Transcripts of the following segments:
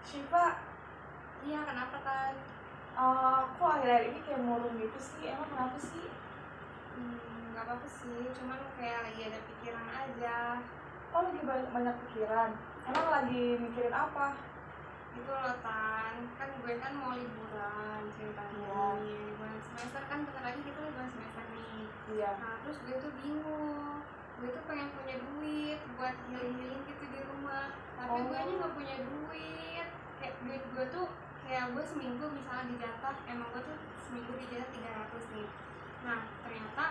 Shiva, Iya, kenapa kan? kok akhir-akhir ini kayak murung gitu sih? Emang kenapa sih? Nggak apa-apa sih, cuman kayak lagi ada pikiran aja. Oh, lagi banyak pikiran. Emang lagi mikirin apa? Itu loh Tan, kan gue kan mau liburan ceritanya Iya. nih. Liburan semester kan bentar lagi kita liburan semester nih. Iya. Nah terus gue tuh bingung. Gue tuh pengen punya duit buat healing-healing gitu di rumah. Tapi gue nya nggak punya duit. Kayak duit gue tuh kayak gue seminggu misalnya dijatah, emang gue tuh seminggu dijatah 300 nih. Nah ternyata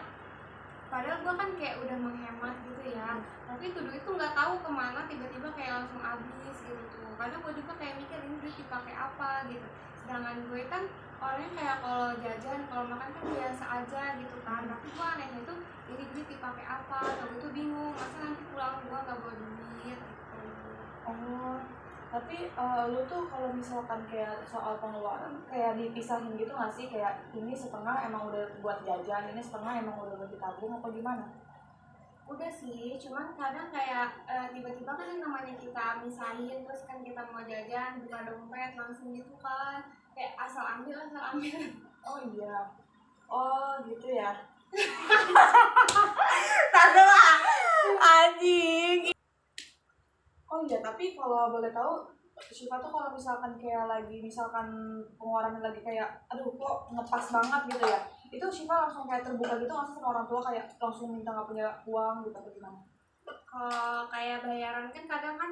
padahal gue kan kayak udah menghemat gitu ya, tapi itu duit tuh nggak tahu kemana tiba-tiba kayak langsung habis gitu tuh. Kadang gue juga kayak mikir ini duit dipakai apa gitu, sedangkan gue kan orangnya kayak kalau jajan kalau makan kan biasa aja gitu kan. Tapi gue anehnya tuh ini duit dipakai apa, atau gue tuh bingung masa nanti pulang gue nggak bawa duit gitu. Oh, tapi lu tuh kalau misalkan kayak soal pengeluaran kayak dipisahin gitu nggak sih? Kayak ini setengah emang udah buat jajan, ini setengah emang udah buat ditabung apa gimana? Udah sih, cuman kadang kayak tiba-tiba kan yang namanya kita misahin, terus kan kita mau jajan buka dompet langsung gitu kan, kayak asal ambil. Oh iya. Oh gitu ya. Tanda anjing. Oh iya, tapi kalau boleh tahu, Syifa tuh kalau misalkan kayak lagi, misalkan pengeluarannya lagi kayak, aduh kok ngepas banget gitu ya, itu Syifa langsung kayak terbuka gitu nggak sih sama orang tua, kayak langsung minta nggak punya uang gitu atau gimana? Kalau kayak bayaran kan kadang kan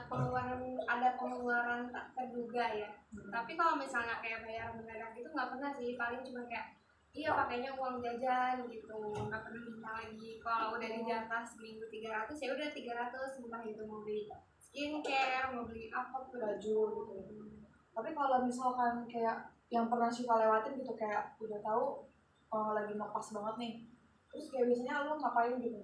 pengeluaran, ada pengeluaran tak terduga ya. Tapi kalau misalnya kayak bayaran mendadak itu nggak pernah sih, paling cuma kayak iya pakainya uang jajan gitu, nggak pernah minta lagi. Kalau udah dijatah seminggu 300 ya udah 300, entah itu mau beli skincare, mau beli apa pun. Baju gitu ya. Tapi kalau misalkan kayak yang pernah Syifa lewatin gitu, kayak udah tahu lagi ngepas banget nih, terus kayak biasanya lu ngapain gitu?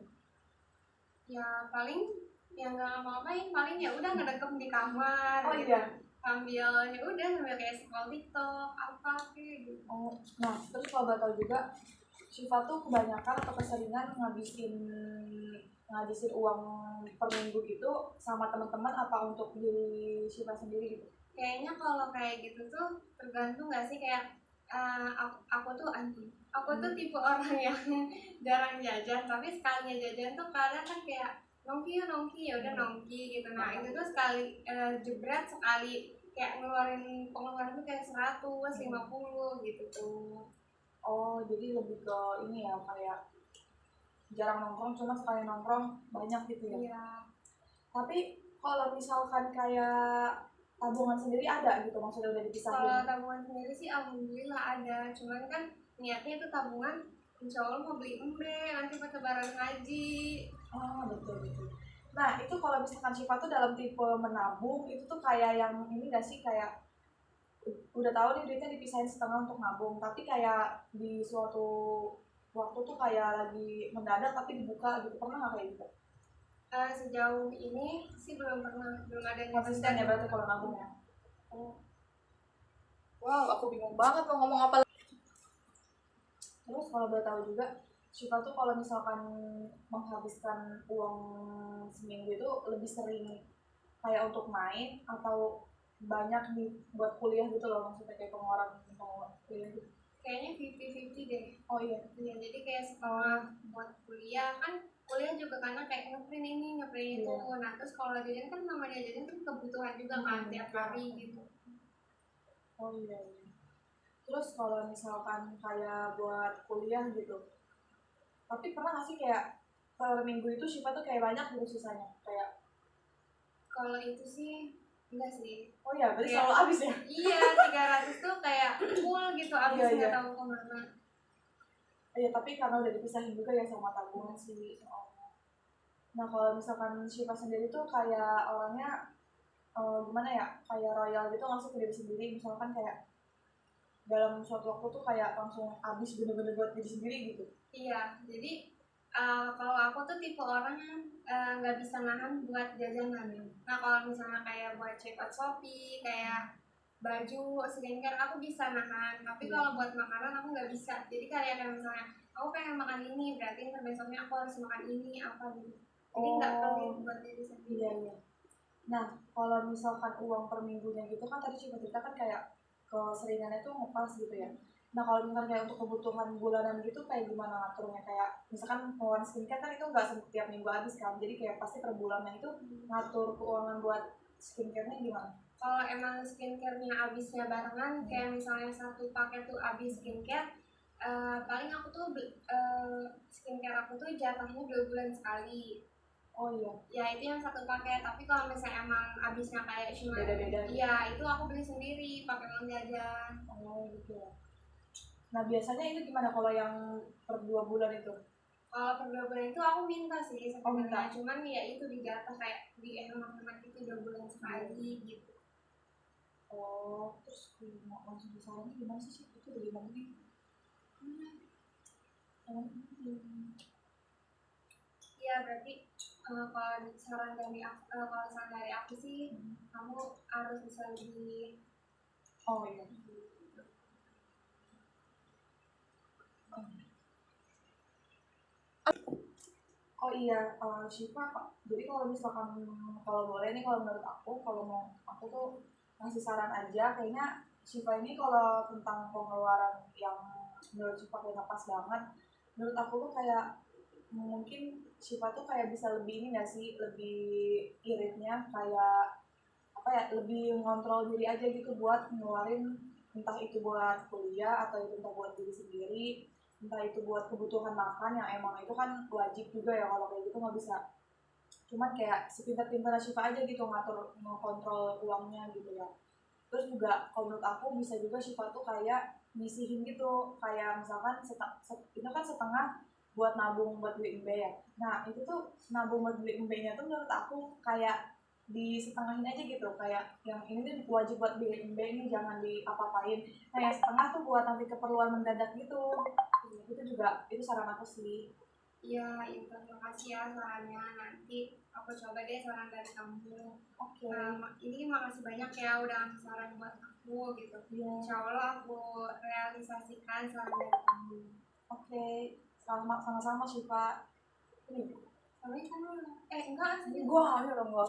Ya paling yang nggak ngapain, paling ya udah ngedekem di kamar Oh gitu, iya. sambil ya udah sambil kayak scroll TikTok apa kayak gitu. Oh, nah terus kalau boleh tahu juga, Syifa tuh kebanyakan atau keseringan ngabisin uang per minggu gitu sama teman-teman apa untuk diri Syifa sendiri gitu? Kayaknya kalau kayak gitu tuh tergantung nggak sih, kayak aku tuh anjing, aku tuh tipe orang yang jarang jajan, tapi sekalinya jajan tuh kadang kan kayak nongki ya udah nongki gitu. Nah itu tuh sekali jebret sekali kayak ngeluarin pengeluaran tuh kayak 150 gitu tuh. Oh, jadi lebih ke ini ya, kayak jarang nongkrong cuma sekali nongkrong banyak gitu ya. Iya. Tapi kalau misalkan kayak tabungan sendiri ada gitu, maksudnya udah dipisahin? Kalau tabungan sendiri sih alhamdulillah ada, cuman kan niatnya itu tabungan insya Allah mau beli embe nanti buat lebaran haji. Oh, betul betul. Nah, itu kalau misalkan Syifa tuh dalam tipe menabung, itu tuh kayak yang ini gak sih, kayak udah tahu nih duitnya dipisahin setengah untuk nabung, tapi kayak di suatu waktu tuh kayak lagi mendadak tapi dibuka gitu, pernah nggak kayak gitu? Sejauh ini sih belum ada Konsisten ya berarti kalau nabung ya. Oh, Wow, aku bingung banget mau ngomong apa. Terus kalau boleh tahu juga, Syifa tuh kalau misalkan menghabiskan uang seminggu itu lebih sering kayak untuk main atau banyak nih buat kuliah gitu loh, maksudnya kayak pengeluaran kuliah gitu. kayaknya 50-50 deh. Oh iya. Ya, jadi kayak setelah buat kuliah kan, kuliah juga karena kayak ngeprint ini ngeprint itu. Iya. Nah terus kalau jajan kan namanya jajan kan kebutuhan juga kan tiap hari gitu. Oh iya, iya. Terus kalau misalkan kayak buat kuliah gitu, tapi pernah nggak sih kayak per minggu itu Syifa tuh kayak banyak gitu sisanya, kayak Kalau itu sih enggak sih. oh iya berarti Iya. selalu habis ya? Iya, 300 tuh kayak full gitu, abis Iya, nggak iya. tahu kemana. Iya, tapi karena udah dipisahin juga ya sama tabungan sih soalnya. Nah kalau misalkan Syifa sendiri tuh kayak orangnya gimana ya, kayak royal gitu nggak sih ke diri sendiri, misalkan kayak dalam suatu waktu tuh kayak langsung habis bener-bener buat diri sendiri gitu. Iya, jadi kalau aku tuh tipe orang yang nggak bisa nahan buat jajanan. Nah kalau misalnya kayak buat check out Shopee, kayak baju, skincare aku bisa nahan. Tapi kalau buat makanan aku nggak bisa. Jadi kayak misalnya aku pengen makan ini, berarti besoknya aku harus makan ini apa gitu. Jadi nggak pelit buat diri sendiri. Iya, iya. Nah, kalau misalkan uang per minggunya gitu kan tadi Cipa cerita kan kayak keseringannya tuh ngepas gitu ya. Nah, kalau misalkan kayak untuk kebutuhan bulanan gitu kayak gimana ngaturnya? Kayak misalkan pengeluaran skincare kan itu nggak setiap minggu habis kan, jadi kayak pasti per bulannya itu ngatur keuangan buat skincare-nya gimana? Kalau emang skincare-nya habisnya barengan, kayak misalnya satu paket tuh habis skincare, paling aku tuh skincare aku tuh jatahnya 2 bulan sekali. Oh iya, Ya itu yang satu paket. Tapi kalau misalnya emang habisnya kayak cuma beda-beda gitu. iya itu aku beli sendiri pakai uang jajan. Oh gitu ya. Nah, biasanya itu gimana kalau yang per 2 bulan itu? Kalau per 2 bulan itu aku minta sih Oh, minta. sebenarnya, cuman ya itu dijatah kayak di hemat-hemat itu 2 bulan sekali gitu. Oh, terus mau langsung disarannya gimana sih? Itu udah gimana nih? Iya berarti kalau saran dari aku sih kamu harus bisa lebih. Oh iya. Oh iya, Syifa, jadi kalau misalkan kalau boleh nih kalau menurut aku kalau mau aku tuh ngasih saran aja kayaknya Syifa ini kalau tentang pengeluaran yang menurut Syifa kayak pas banget, menurut aku tuh kayak mungkin Syifa tuh kayak bisa lebih ini nggak sih, lebih iritnya kayak apa ya, lebih ngontrol diri aja gitu buat ngeluarin, entah itu buat kuliah atau itu entah buat diri sendiri, entah itu buat kebutuhan makan yang emang itu kan wajib juga ya, kalau kayak gitu nggak bisa cuman kayak sepintar-pintar Syifa aja gitu ngatur ngontrol uangnya gitu ya. Terus juga kalau menurut aku bisa juga Syifa tuh kayak nyisihin gitu, kayak misalkan itu kan setengah buat nabung buat beli embe ya. Nah itu tuh nabung buat beli embe-nya tuh menurut aku kayak di setengahin aja gitu, kayak yang ini tuh wajib buat beli embe, ini jangan diapa-apain. Nah yang setengah tuh buat nanti keperluan mendadak gitu. Itu juga itu saran aku sih. Iya, terima kasih ya sarannya. Nanti aku coba deh saran dari kamu. Oke. Ini makasih banyak ya udah ngasih saran buat aku gitu. Iya. Insya Allah aku realisasikan saran dari kamu. Oke. Sama-sama Syifa. Ini Tapi kan enggak sih. gua nggak ada dong, gua